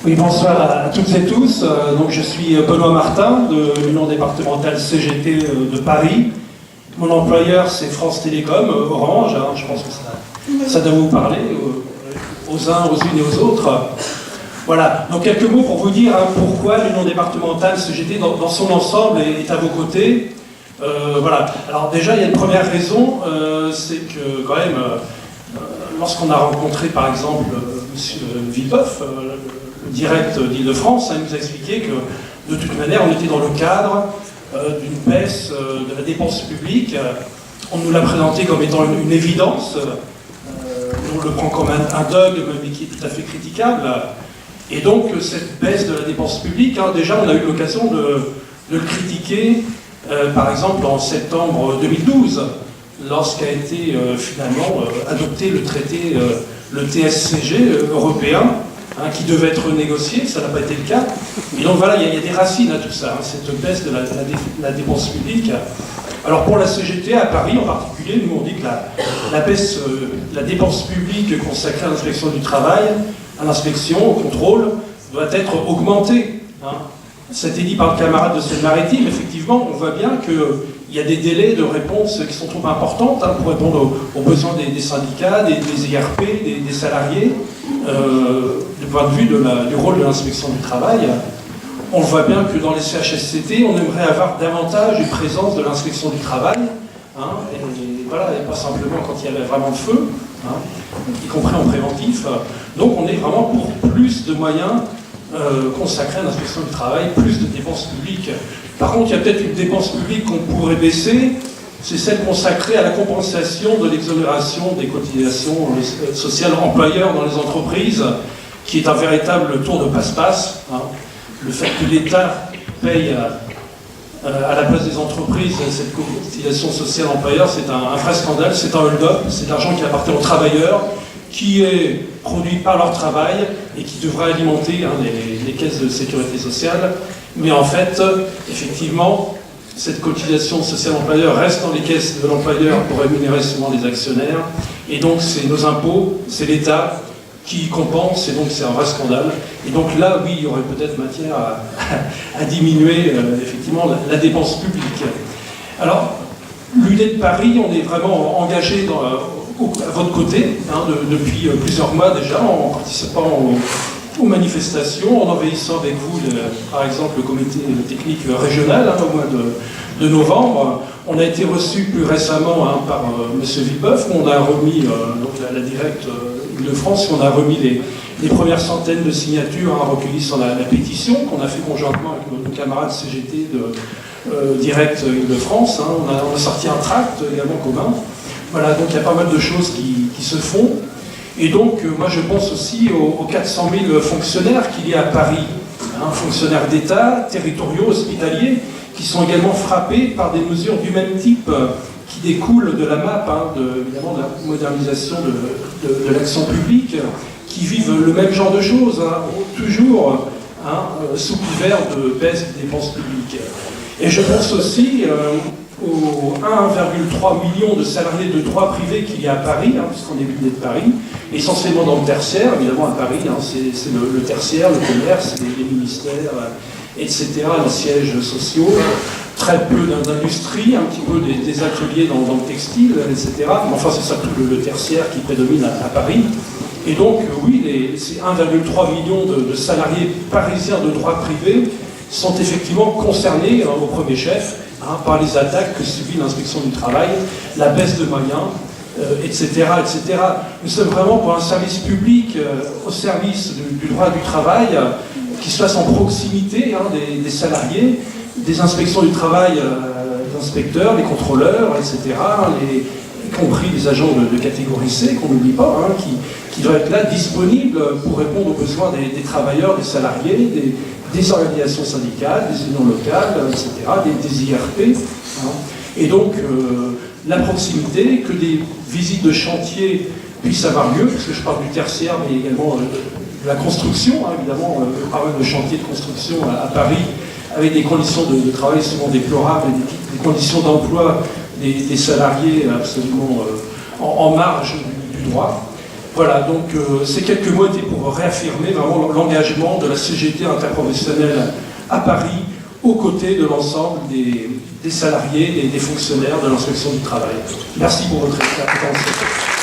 Oui, bonsoir à toutes et tous. Donc, je suis Benoît Martin de l'Union départementale CGT de Paris. Mon employeur, c'est France Télécom, Orange. Hein, je pense que ça doit vous parler aux uns, aux unes et aux autres. Voilà. Donc, quelques mots pour vous dire pourquoi l'Union départementale CGT, dans son ensemble, est à vos côtés. Voilà. Alors, déjà, il y a une première raison, c'est que, quand même, lorsqu'on a rencontré, par exemple, M. Villebeuf, le direct d'Île-de-France, il nous a expliqué que, de toute manière, on était dans le cadre d'une baisse de la dépense publique. On nous l'a présenté comme étant une évidence. On le prend comme un dogme, mais qui est tout à fait critiquable. Et donc, cette baisse de la dépense publique, déjà, on a eu l'occasion de le critiquer, par exemple, en septembre 2012, lorsqu'a été finalement adopté le traité, le TSCG européen, qui devait être négocié, ça n'a pas été le cas. Et donc voilà, il y a des racines à tout ça, cette baisse de la dépense publique. Alors pour la CGT, à Paris en particulier, nous on dit que la baisse de la dépense publique consacrée à l'inspection du travail, à l'inspection, au contrôle, doit être augmentée. Ça a été dit par le camarade de Seine-Maritime, effectivement, on voit bien qu'il y a des délais de réponse qui sont trop importants pour répondre aux besoins des syndicats, des IRP, des salariés, du point de vue du rôle de l'inspection du travail. On voit bien que dans les CHSCT, on aimerait avoir davantage une présence de l'inspection du travail, et voilà, et pas simplement quand il y avait vraiment de feu, y compris en préventif. Donc on est vraiment pour plus de moyens consacrés à l'inspection du travail, plus de dépenses publiques. Par contre, il y a peut-être une dépense publique qu'on pourrait baisser, c'est celle consacrée à la compensation de l'exonération des cotisations sociales employeurs dans les entreprises, qui est un véritable tour de passe-passe. Le fait que l'État paye à la place des entreprises cette cotisation sociale employeur, c'est un vrai scandale, c'est un hold-up, c'est de l'argent qui appartient aux travailleurs, qui est produit par leur travail et qui devrait alimenter les caisses de sécurité sociale. Mais en fait, effectivement, cette cotisation sociale employeur reste dans les caisses de l'employeur pour rémunérer souvent les actionnaires. Et donc, c'est nos impôts, c'est l'État qui compense, et donc c'est un vrai scandale. Et donc là, oui, il y aurait peut-être matière à diminuer effectivement la dépense publique. Alors, l'UD de Paris, on est vraiment engagé à votre côté, depuis plusieurs mois déjà, en participant aux manifestations, en envahissant avec vous, par exemple, le comité technique régional au mois de novembre. On a été reçu plus récemment par M. Villebeuf, où on a remis, donc la directe Île-de-France, on a remis les premières centaines de signatures recueillies sur la pétition qu'on a fait conjointement avec nos camarades CGT de direct Île-de-France. On a sorti un tract également commun. Voilà, donc il y a pas mal de choses qui se font. Et donc, moi je pense aussi aux 400 000 fonctionnaires qu'il y a à Paris, fonctionnaires d'État, territoriaux, hospitaliers, qui sont également frappés par des mesures du même type qui découlent de la MAP, évidemment de la modernisation de l'action publique, qui vivent le même genre de choses, toujours sous couvert de baisse des dépenses publiques. Et je pense aussi aux 1,3 million de salariés de droit privé qu'il y a à Paris, puisqu'on est venu de Paris, essentiellement dans le tertiaire, évidemment à Paris, c'est le tertiaire, le commerce, les ministères, etc., les sièges sociaux, très peu d'industrie, un petit peu des ateliers dans le textile, etc. Mais enfin, c'est ça tout le tertiaire qui prédomine à Paris. Et donc, oui, ces 1,3 million de salariés parisiens de droit privé sont effectivement concernés au premier chef par les attaques que subit l'inspection du travail, la baisse de moyens, etc., etc. Nous sommes vraiment pour un service public au service du droit du travail qui se fasse en proximité des salariés, des inspections du travail, des inspecteurs, des contrôleurs, etc., y compris les agents de catégorie C, qu'on n'oublie pas, qui doivent être là, disponibles pour répondre aux besoins des travailleurs, des salariés, des organisations syndicales, des unions locales, etc., des IRP. Et donc, la proximité, que des visites de chantier puissent avoir lieu, parce que je parle du tertiaire, mais également de la construction, évidemment, pas mal de chantiers de construction à Paris, avec des conditions de travail souvent déplorables, et des conditions d'emploi des salariés absolument en marge du droit. Voilà, donc ces quelques mots étaient pour pour réaffirmer vraiment l'engagement de la CGT interprofessionnelle à Paris, aux côtés de l'ensemble des salariés et des fonctionnaires de l'inspection du travail. Merci pour votre attention.